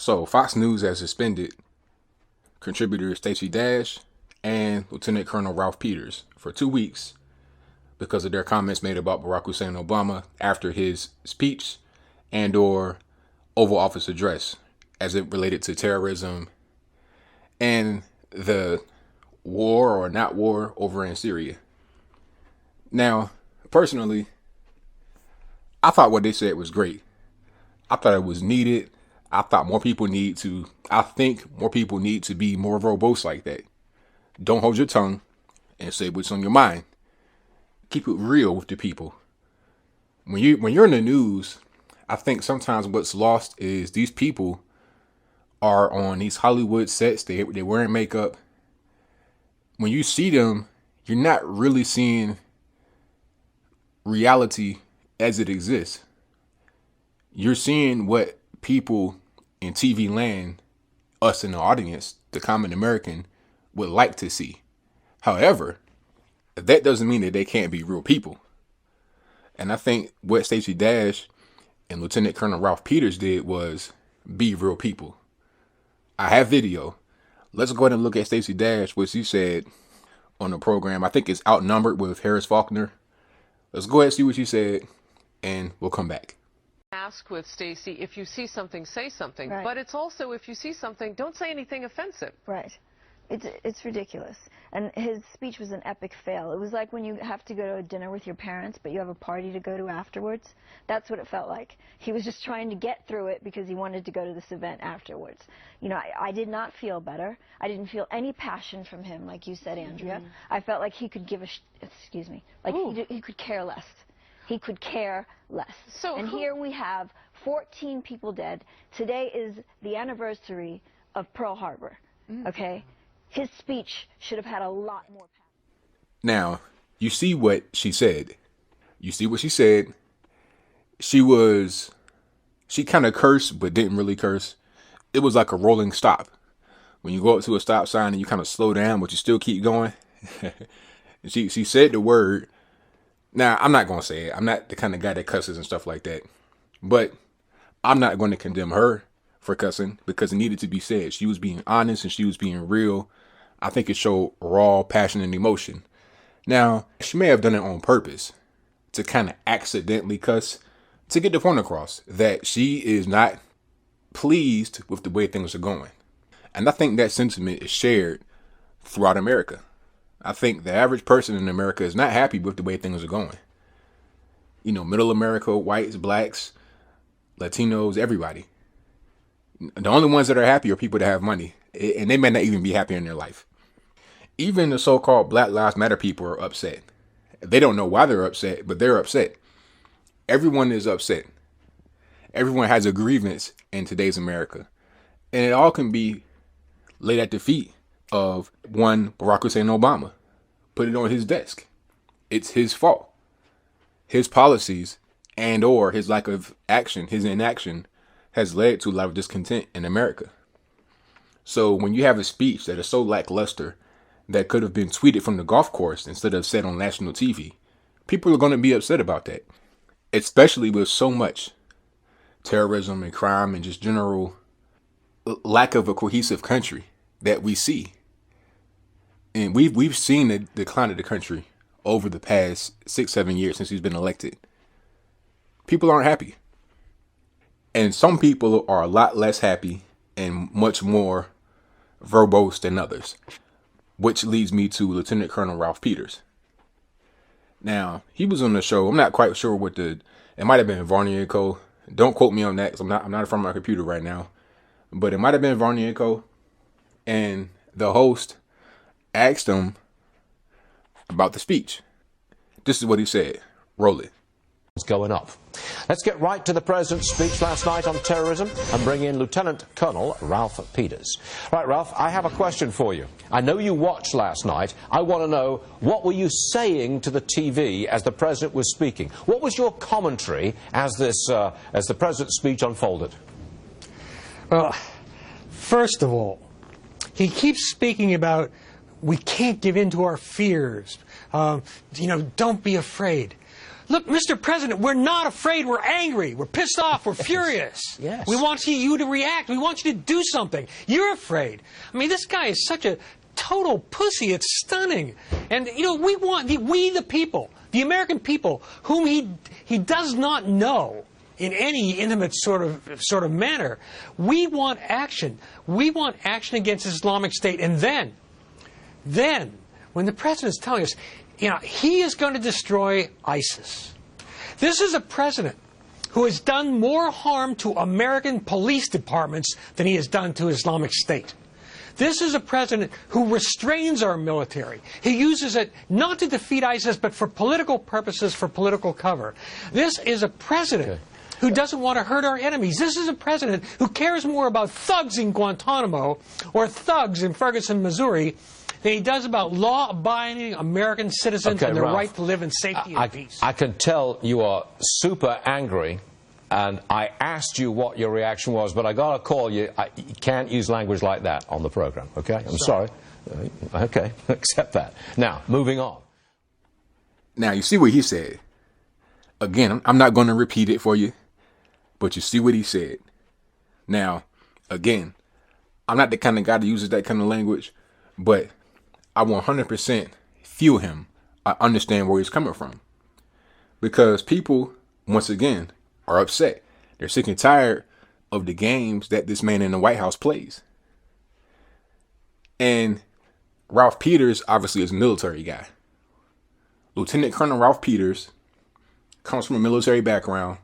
So Fox News has suspended contributor Stacey Dash and Lieutenant Colonel Ralph Peters for 2 weeks because of their comments made about Barack Hussein Obama after his speech and or Oval Office address as it related to terrorism and the war or not war over in Syria. Now, personally, I thought what they said was great. I thought it was needed. I think more people need to be more verbose like that. Don't hold your tongue and say what's on your mind. Keep it real with the people. When you're in the news, I think sometimes what's lost is these people are on these Hollywood sets. They're wearing makeup. When you see them, you're not really seeing reality as it exists. You're seeing what people in TV land, us in the audience, the common American, would like to see. However, that doesn't mean that they can't be real people. And I think what Stacey Dash and Lieutenant Colonel Ralph Peters did was be real people. I have video. Let's go ahead and look at Stacey Dash, what she said on the program. I think it's Outnumbered with Harris Faulkner. Let's go ahead and see what she said, and we'll come back. Ask with Stacey, if you see something, say something. Right. But it's also, if you see something, don't say anything offensive. Right. It's ridiculous. And his speech was an epic fail. It was like when you have to go to a dinner with your parents, but you have a party to go to afterwards. That's what it felt like. He was just trying to get through it because he wanted to go to this event afterwards. You know, I did not feel better. I didn't feel any passion from him, like you said, Andrea. I felt like he could give a, he could care less. He could care less. And here we have 14 people dead. Today is the anniversary of Pearl Harbor, okay? His speech should have had a lot more power. Now, you see what she said. You see what she said. She kind of cursed, but didn't really curse. It was like a rolling stop. When you go up to a stop sign and you kind of slow down, but you still keep going. she said the word. Now, I'm not going to say it. I'm not the kind of guy that cusses and stuff like that. But I'm not going to condemn her for cussing because it needed to be said. She was being honest and she was being real. I think it showed raw passion and emotion. Now, she may have done it on purpose to kind of accidentally cuss to get the point across that she is not pleased with the way things are going. And I think that sentiment is shared throughout America. I think the average person in America is not happy with the way things are going. You know, middle America, whites, blacks, Latinos, everybody. The only ones that are happy are people that have money, and they may not even be happy in their life. Even the so-called Black Lives Matter people are upset. They don't know why they're upset, but they're upset. Everyone is upset. Everyone has a grievance in today's America. And it all can be laid at the feet of one Barack Hussein Obama. Put it on his desk. It's his fault. His policies and or his lack of action, his inaction, has led to a lot of discontent in America. So when you have a speech that is so lackluster that could have been tweeted from the golf course instead of said on national TV, people are going to be upset about that. Especially with so much terrorism and crime and just general lack of a cohesive country that we see. And we've seen the decline of the country over the past 6-7 years since he's been elected. People aren't happy. And some people are a lot less happy and much more verbose than others. Which leads me to Lieutenant Colonel Ralph Peters. Now, he was on the show. I'm not quite sure what it might have been Varney Co. Don't quote me on that because I'm not in front of my computer right now. But it might have been Varney Co. And the host asked him about the speech. This is what he said. Roll it. It's going up. Let's get right to the president's speech last night on terrorism and bring in Lieutenant Colonel Ralph Peters. Right, Ralph, I have a question for you. I know you watched last night. I want to know, what were you saying to the TV as the president was speaking? What was your commentary as the president's speech unfolded? Well, first of all, he keeps speaking about we can't give in to our fears. Don't be afraid. look, Mr. President, we're not afraid. We're angry. We're pissed off. We're furious. Yes. We want you to react. We want you to do something. You're afraid. I mean, this guy is such a total pussy. It's stunning. And, you know, we the people, the American people, whom he does not know in any intimate sort of manner, we want action. We want action against Islamic State. And then, when the president is telling us, you know, he is going to destroy ISIS. This is a president who has done more harm to American police departments than he has done to Islamic State. This is a president who restrains our military. He uses it not to defeat ISIS, but for political purposes, for political cover. This is a president who doesn't want to hurt our enemies. This is a president who cares more about thugs in Guantanamo or thugs in Ferguson, Missouri, than he does about law-abiding American citizens and their Ralph, right to live in safety and peace. I can tell you are super angry, and I asked you what your reaction was, but I got to call you. You can't use language like that on the program, okay? I'm sorry. Okay, accept that. Now, moving on. Now, you see what he said. Again, I'm not going to repeat it for you, but you see what he said. Now, again, I'm not the kind of guy that uses that kind of language, but I 100% feel him. I understand where he's coming from. Because people, once again, are upset. They're sick and tired of the games that this man in the White House plays. And Ralph Peters obviously is a military guy. Lieutenant Colonel Ralph Peters comes from a military background.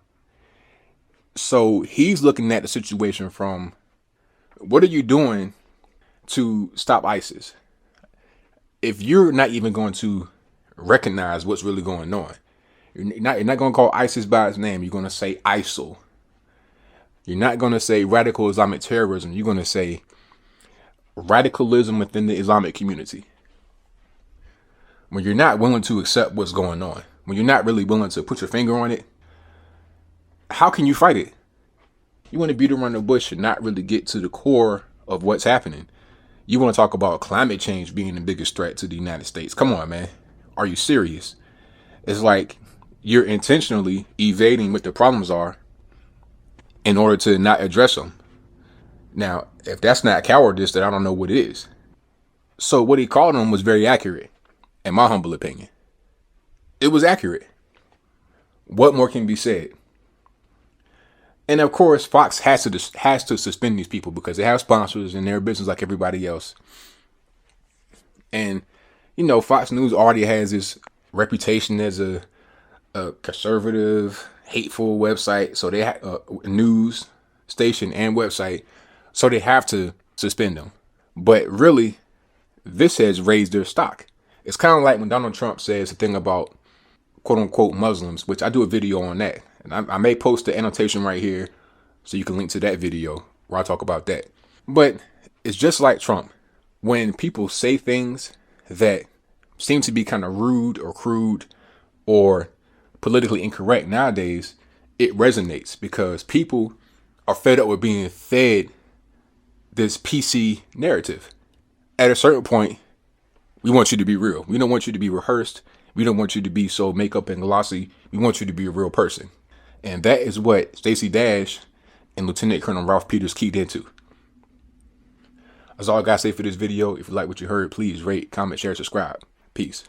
So he's looking at the situation from, what are you doing to stop ISIS? If you're not even going to recognize what's really going on, you're not going to call ISIS by its name. You're going to say ISIL. You're not going to say radical Islamic terrorism. You're going to say radicalism within the Islamic community. When you're not willing to accept what's going on, when you're not really willing to put your finger on it, how can you fight it? You want to beat around the bush and not really get to the core of what's happening. You want to talk about climate change being the biggest threat to the United States. Come on, man. Are you serious? It's like you're intentionally evading what the problems are in order to not address them. Now, if that's not cowardice, then I don't know what it is. So what he called them was very accurate, in my humble opinion. It was accurate. What more can be said? And of course, Fox has to suspend these people because they have sponsors and they're business like everybody else. And, you know, Fox News already has this reputation as a conservative, hateful website. So they have a news station and website. So they have to suspend them. But really, this has raised their stock. It's kind of like when Donald Trump says the thing about quote unquote Muslims, which I do a video on that. And I may post the annotation right here so you can link to that video where I talk about that. But it's just like Trump. When people say things that seem to be kind of rude or crude or politically incorrect nowadays, it resonates because people are fed up with being fed this PC narrative. At a certain point, we want you to be real. We don't want you to be rehearsed. We don't want you to be so makeup and glossy. We want you to be a real person. And that is what Stacey Dash and Lieutenant Colonel Ralph Peters keyed into. That's all I got to say for this video. If you like what you heard, please rate, comment, share, subscribe. Peace.